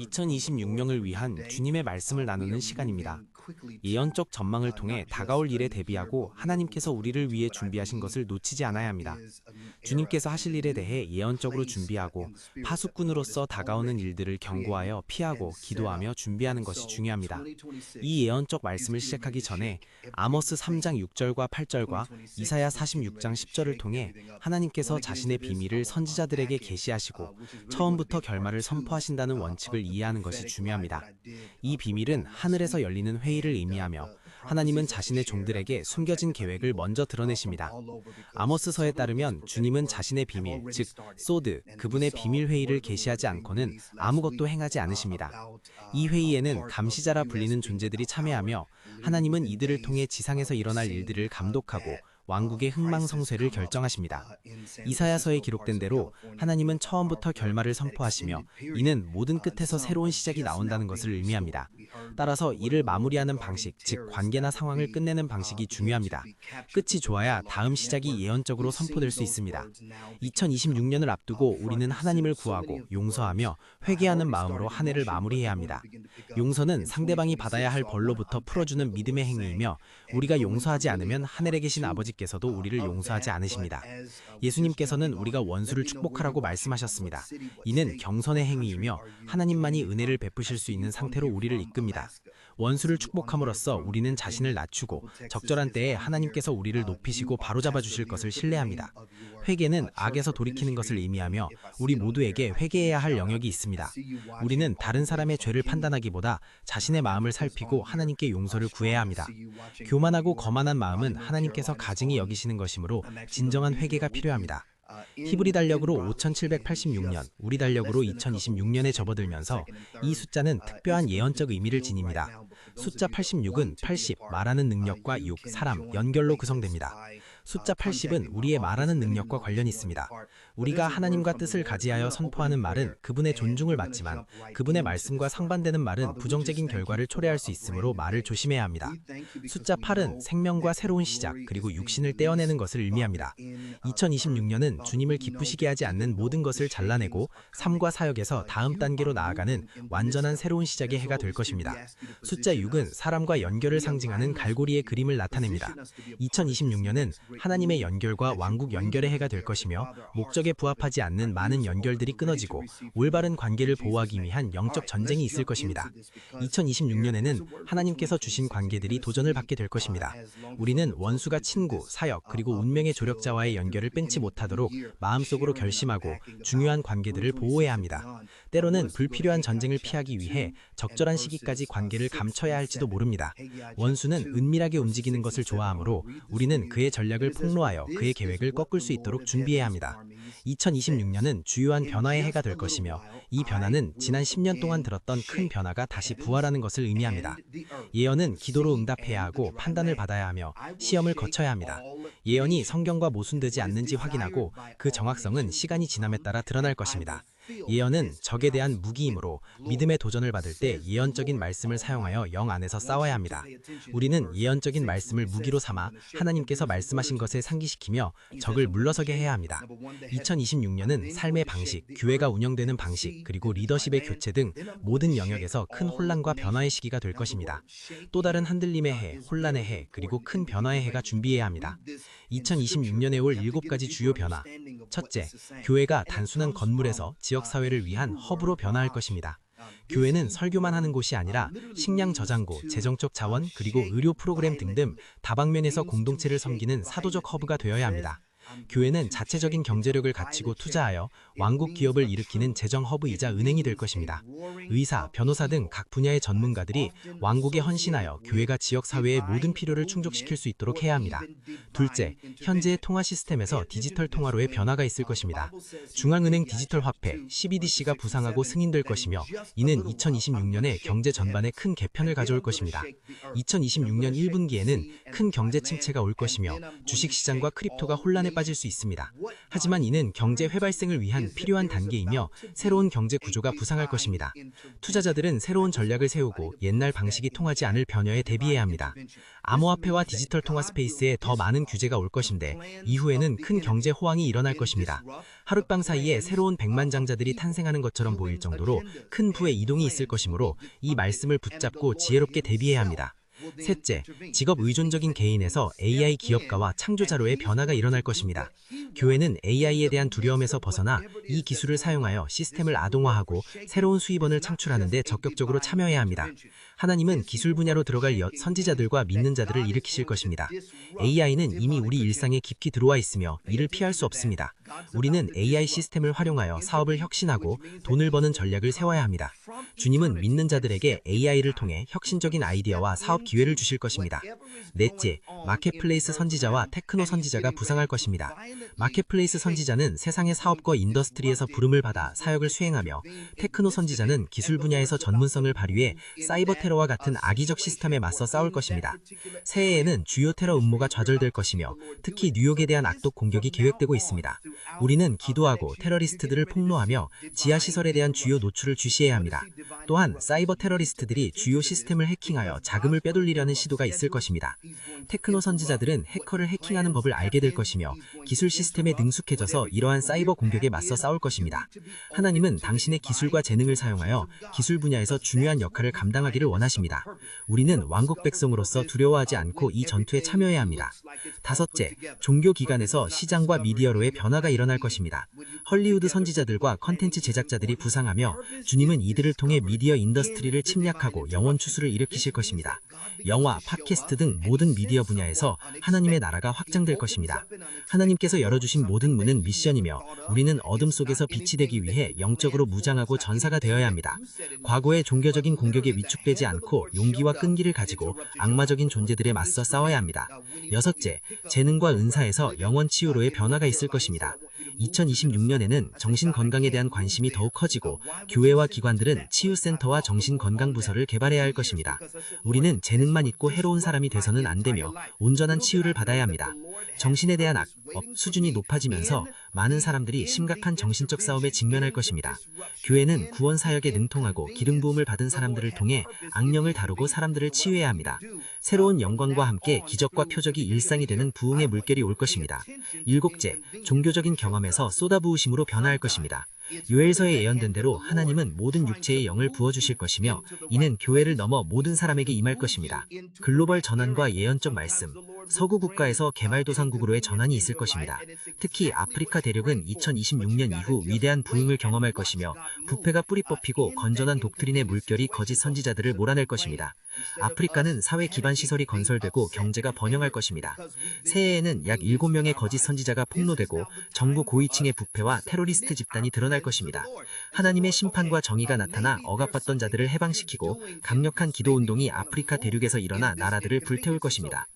2026년을 위한 주님의 말씀을 나누는 시간입니다. 예언적 전망을 통해 다가올 일에 대비하고 하나님께서 우리를 위해 준비하신 것을 놓치지 않아야 합니다. 주님께서 하실 일에 대해 예언적으로 준비하고 파수꾼으로서 다가오는 일들을 경고하여 피하고 기도하며 준비하는 것이 중요합니다. 이 예언적 말씀을 시작하기 전에 아모스 3장 6절과 8절과 이사야 46장 10절을 통해 하나님께서 자신의 비밀을 선지자들에게 계시하시고 처음부터 결말을 선포하신다는 원칙을 이해하는 것이 중요합니다. 이 비밀은 하늘에서 열리는 회의를 의미하며 하나님은 자신의 종들에게 숨겨진 계획을 먼저 드러내십니다. 아모스서에 따르면 주님은 자신의 비밀, 즉 소드, 그분의 비밀 회의를 계시하지 않고는 아무것도 행하지 않으십니다. 이 회의에는 감시자라 불리는 존재들이 참여하며 하나님은 이들을 통해 지상에서 일어날 일들을 감독하고 왕국의 흥망성쇠를 결정하십니다. 이사야서에 기록된 대로 하나님은 처음부터 결말을 선포하시며 이는 모든 끝에서 새로운 시작이 나온다는 것을 의미합니다. 따라서 이를 마무리하는 방식, 즉 관계나 상황을 끝내는 방식이 중요합니다. 끝이 좋아야 다음 시작이 예언적으로 선포될 수 있습니다. 2026년을 앞두고 우리는 하나님을 구하고 용서하며 회개하는 마음으로 한 해를 마무리해야 합니다. 용서는 상대방이 받아야 할 벌로부터 풀어주는 믿음의 행위이며 우리가 용서하지 않으면 하늘에 계신 아버지께서도 우리를 용서하지 않으십니다. 예수님께서는 우리가 원수를 축복하라고 말씀하셨습니다. 이는 경선의 행위이며 하나님만이 은혜를 베푸실 수 있는 상태로 우리를 이끕니다. 원수를 축복함으로써 우리는 자신을 낮추고 적절한 때에 하나님께서 우리를 높이시고 바로잡아 주실 것을 신뢰합니다. 회개는 악에서 돌이키는 것을 의미하며 우리 모두에게 회개해야 할 영역이 있습니다. 우리는 다른 사람의 죄를 판단하기보다 자신의 마음을 살피고 하나님께 용서를 구해야 합니다. 교만하고 거만한 마음은 하나님께서 가증히 여기시는 것이므로 진정한 회개가 필요합니다. 히브리 달력으로 5786년, 우리 달력으로 2026년에 접어들면서 이 숫자는 특별한 예언적 의미를 지닙니다. 숫자 86은 80, 말하는 능력과 6, 사람, 연결로 구성됩니다. 숫자 80은 우리의 말하는 능력과 관련이 있습니다. 우리가 하나님과 뜻을 가지하여 선포하는 말은 그분의 존중을 받지만 그분의 말씀과 상반되는 말은 부정적인 결과를 초래할 수 있으므로 말을 조심해야 합니다. 숫자 8은 생명과 새로운 시작, 그리고 육신을 떼어내는 것을 의미합니다. 2026년은 주님을 기쁘시게 하지 않는 모든 것을 잘라내고 삶과 사역에서 다음 단계로 나아가는 완전한 새로운 시작의 해가 될 것입니다. 숫자 6은 사람과 연결을 상징하는 갈고리의 그림을 나타냅니다. 2026년은 하나님의 연결과 왕국 연결의 해가 될 것이며 목적에 부합하지 않는 많은 연결들이 끊어지고 올바른 관계를 보호하기 위한 영적 전쟁이 있을 것입니다. 2026년에는 하나님께서 주신 관계들이 도전을 받게 될 것입니다. 우리는 원수가 친구, 사역, 그리고 운명의 조력자와의 연결을 끊지 못하도록 마음속으로 결심하고 중요한 관계들을 보호해야 합니다. 때로는 불필요한 전쟁을 피하기 위해 적절한 시기까지 관계를 감춰야 할지도 모릅니다. 원수는 은밀하게 움직이는 것을 좋아하므로 우리는 그의 전략을 폭로하여 그의 계획을 꺾을 수 있도록 준비해야 합니다. 2026년은 주요한 변화의 해가 될 것이며 이 변화는 지난 10년 동안 들었던 큰 변화가 다시 부활하는 것을 의미합니다. 예언은 기도로 응답해야 하고 판단을 받아야 하며 시험을 거쳐야 합니다. 예언이 성경과 모순되지 않는지 확인하고 그 정확성은 시간이 지남에 따라 드러날 것입니다. 예언은 적에 대한 무기이므로 믿음의 도전을 받을 때 예언적인 말씀을 사용하여 영 안에서 싸워야 합니다. 우리는 예언적인 말씀을 무기로 삼아 하나님께서 말씀하신 것에 상기시키며 적을 물러서게 해야 합니다. 2026년은 삶의 방식, 교회가 운영되는 방식, 그리고 리더십의 교체 등 모든 영역에서 큰 혼란과 변화의 시기가 될 것입니다. 또 다른 흔들림의 해, 혼란의 해, 그리고 큰 변화의 해가 준비해야 합니다. 2026년에 올 7가지 주요 변화. 첫째, 교회가 단순한 건물에서 지역사회를 위한 허브로 변화할 것입니다. 교회는 설교만 하는 곳이 아니라 식량 저장고, 재정적 자원, 그리고 의료 프로그램 등등 다방면에서 공동체를 섬기는 사도적 허브가 되어야 합니다. 교회는 자체적인 경제력을 갖추고 투자하여 왕국 기업을 일으키는 재정 허브이자 은행이 될 것입니다. 의사, 변호사 등 각 분야의 전문가들이 왕국에 헌신하여 교회가 지역사회의 모든 필요를 충족시킬 수 있도록 해야 합니다. 둘째, 현재의 통화 시스템에서 디지털 통화로의 변화가 있을 것입니다. 중앙은행 디지털 화폐, CBDC가 부상하고 승인될 것이며 이는 2026년에 경제 전반에 큰 개편을 가져올 것입니다. 2026년 1분기에는 큰 경제 침체가 올 것이며 주식시장과 크립토가 혼란에 빠질 수 있습니다. 하지만 이는 경제 회발생을 위한 필요한 단계이며 새로운 경제 구조가 부상할 것입니다. 투자자들은 새로운 전략을 세우고 옛날 방식이 통하지 않을 변화에 대비해야 합니다. 암호화폐와 디지털 통화 스페이스에 더 많은 규제가 올 것인데 이후에는 큰 경제 호황이 일어날 것입니다. 하룻밤 사이에 새로운 백만장자들이 탄생하는 것처럼 보일 정도로 큰 부의 이동이 있을 것이므로 이 말씀을 붙잡고 지혜롭게 대비해야 합니다. 셋째, 직업 의존적인 개인에서 AI 기업가와 창조자로의 변화가 일어날 것입니다. 교회는 AI에 대한 두려움에서 벗어나 이 기술을 사용하여 시스템을 아동화하고 새로운 수입원을 창출하는 데 적극적으로 참여해야 합니다. 하나님은 기술 분야로 들어갈 선지자들과 믿는 자들을 일으키실 것입니다. AI는 이미 우리 일상에 깊이 들어와 있으며 이를 피할 수 없습니다. 우리는 AI 시스템을 활용하여 사업을 혁신하고 돈을 버는 전략을 세워야 합니다. 주님은 믿는 자들에게 AI를 통해 혁신적인 아이디어와 사업 기회를 주실 것입니다. 넷째, 마켓플레이스 선지자와 테크노 선지자가 부상할 것입니다. 마켓플레이스 선지자는 세상의 사업과 인더스트리에서 부름을 받아 사역을 수행하며 테크노 선지자는 기술 분야에서 전문성을 발휘해 사이버 테러와 같은 악의적 시스템에 맞서 싸울 것입니다. 새해에는 주요 테러 음모가 좌절될 것이며 특히 뉴욕에 대한 악독 공격이 계획되고 있습니다. 우리는 기도하고 테러리스트들을 폭로하며 지하시설에 대한 주요 노출을 주시해야 합니다. 또한 사이버 테러리스트들이 주요 시스템을 해킹하여 자금을 빼돌리려는 시도가 있을 것입니다. 테크노 선지자들은 해커를 해킹하는 법을 알게 될 것이며 기술 시스템에 능숙해져서 이러한 사이버 공격에 맞서 싸울 것입니다. 하나님은 당신의 기술과 재능을 사용하여 기술 분야에서 중요한 역할을 감당하기를 원하십니다. 우리는 왕국 백성으로서 두려워하지 않고 이 전투에 참여해야 합니다. 다섯째, 종교 기관에서 시장과 미디어로의 변화가 일어날 것입니다. 헐리우드 선지자들과 컨텐츠 제작자들이 부상하며 주님은 이들을 통해 미디어 인더스트리를 침략하고 영혼 추수를 일으키실 것입니다. 영화, 팟캐스트 등 모든 미디어 분야에서 하나님의 나라가 확장될 것입니다. 하나님께서 열어주신 모든 문은 미션이며 우리는 어둠 속에서 빛이 되기 위해 영적으로 무장하고 전사가 되어야 합니다. 과거의 종교적인 공격에 위축되지 않고 용기와 끈기를 가지고 악마적인 존재들에 맞서 싸워야 합니다. 여섯째, 재능과 은사에서 영원 치유로의 변화가 있을 것입니다. 2026년에는 정신건강에 대한 관심이 더욱 커지고 교회와 기관들은 치유센터와 정신건강부서를 개발해야 할 것입니다. 우리는 재능만 있고 해로운 사람이 돼서는 안 되며 온전한 치유를 받아야 합니다. 정신에 대한 악업 수준이 높아지면서 많은 사람들이 심각한 정신적 싸움에 직면할 것입니다. 교회는 구원 사역에 능통하고 기름 부음을 받은 사람들을 통해 악령을 다루고 사람들을 치유해야 합니다. 새로운 영광과 함께 기적과 표적이 일상이 되는 부흥의 물결이 올 것입니다. 일곱째, 종교적인 경험에서 쏟아부으심으로 변화할 것입니다. 요엘서에 예언된 대로 하나님은 모든 육체에 영을 부어주실 것이며 이는 교회를 넘어 모든 사람에게 임할 것입니다. 글로벌 전환과 예언적 말씀, 서구 국가에서 개발도상국으로의 전환이 있을 것입니다. 특히 아프리카 대륙은 2026년 이후 위대한 부흥을 경험할 것이며 부패가 뿌리 뽑히고 건전한 독트린의 물결이 거짓 선지자들을 몰아낼 것입니다. 아프리카는 사회 기반 시설이 건설되고 경제가 번영할 것입니다. 새해에는 약 7명의 거짓 선지자가 폭로되고 정부 고위층의 부패와 테러리스트 집단이 드러날 것입니다. 하나님의 심판과 정의가 나타나 억압받던 자들을 해방시키고 강력한 기도운동이 아프리카 대륙에서 일어나 나라들을 불태울 것입니다.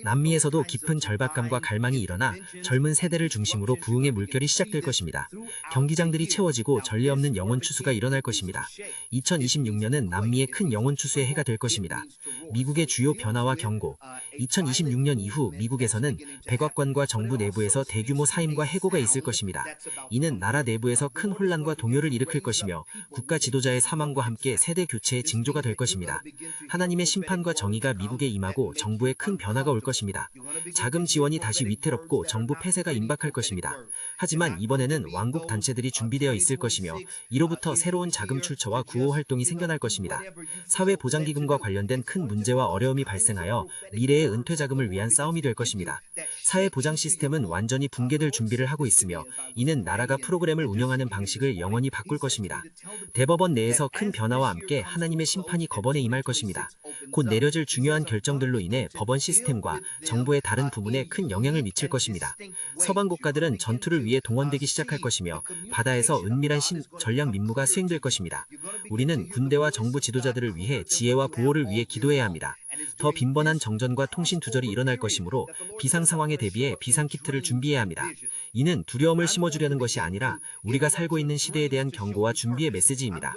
남미에서도 깊은 절박감과 갈망이 일어나 젊은 세대를 중심으로 부흥의 물결이 시작될 것입니다. 경기장들이 채워지고 전례 없는 영혼 추수가 일어날 것입니다. 2026년은 남미의 큰 영혼 추수의 해가 될 것입니다. 미국의 주요 변화와 경고. 2026년 이후 미국에서는 백악관과 정부 내부에서 대규모 사임과 해고가 있을 것입니다. 이는 나라 내부에서 큰 혼란과 동요를 일으킬 것이며 국가 지도자의 사망과 함께 세대 교체의 징조가 될 것입니다. 하나님의 심판과 정의가 미국에 임하고 정부에 큰 변화가 올 것입니다. 자금 지원이 다시 위태롭고 정부 폐쇄가 임박할 것입니다. 하지만 이번에는 왕국 단체들이 준비되어 있을 것이며 이로부터 새로운 자금 출처와 구호 활동이 생겨날 것입니다. 사회보장기금과 관련된 큰 문제와 어려움이 발생하여 미래의 은퇴 자금을 위한 싸움이 될 것입니다. 사회보장 시스템은 완전히 붕괴될 준비를 하고 있으며 이는 나라가 프로그램을 운영하는 방식을 영원히 바꿀 것입니다. 대법원 내에서 큰 변화와 함께 하나님의 심판이 법원에 임할 것입니다. 곧 내려질 중요한 결정들로 인해 법원 시스템과 정부의 다른 부분에 큰 영향을 미칠 것입니다. 서방 국가들은 전투를 위해 동원되기 시작할 것이며 바다에서 은밀한 전략 임무가 수행될 것입니다. 우리는 군대와 정부 지도자들을 위해 지혜와 보호를 위해 기도해야 합니다. 더 빈번한 정전과 통신 두절이 일어날 것이므로 비상 상황에 대비해 비상키트를 준비해야 합니다. 이는 두려움을 심어주려는 것이 아니라 우리가 살고 있는 시대에 대한 경고와 준비의 메시지입니다.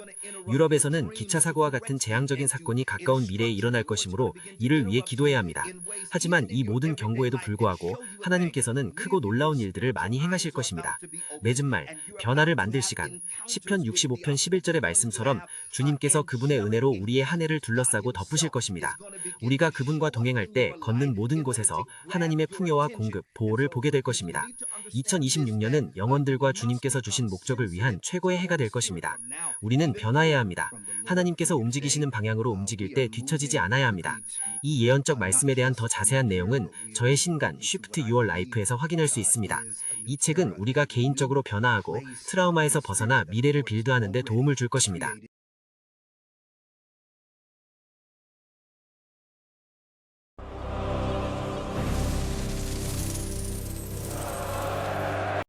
유럽에서는 기차 사고와 같은 재앙적인 사건이 가까운 미래에 일어날 것이므로 이를 위해 기도해야 합니다. 하지만 이 모든 경고에도 불구하고 하나님께서는 크고 놀라운 일들을 많이 행하실 것입니다. 맺은 말, 변화를 만들 시간. 시편 65편 11절의 말씀처럼 주님께서 그분의 은혜로 우리의 한 해를 둘러싸고 덮으실 것입니다. 우리가 그분과 동행할 때 걷는 모든 곳에서 하나님의 풍요와 공급, 보호를 보게 될 것입니다. 2026년은 영혼들과 주님께서 주신 목적을 위한 최고의 해가 될 것입니다. 우리는 변화해야 합니다. 하나님께서 움직이시는 방향으로 움직일 때 뒤처지지 않아야 합니다. 이 예언적 말씀에 대한 더 자세한 내용은 저의 신간 Shift Your Life에서 확인할 수 있습니다. 이 책은 우리가 개인적으로 변화하고 트라우마에서 벗어나 미래를 빌드하는 데 도움을 줄 것입니다.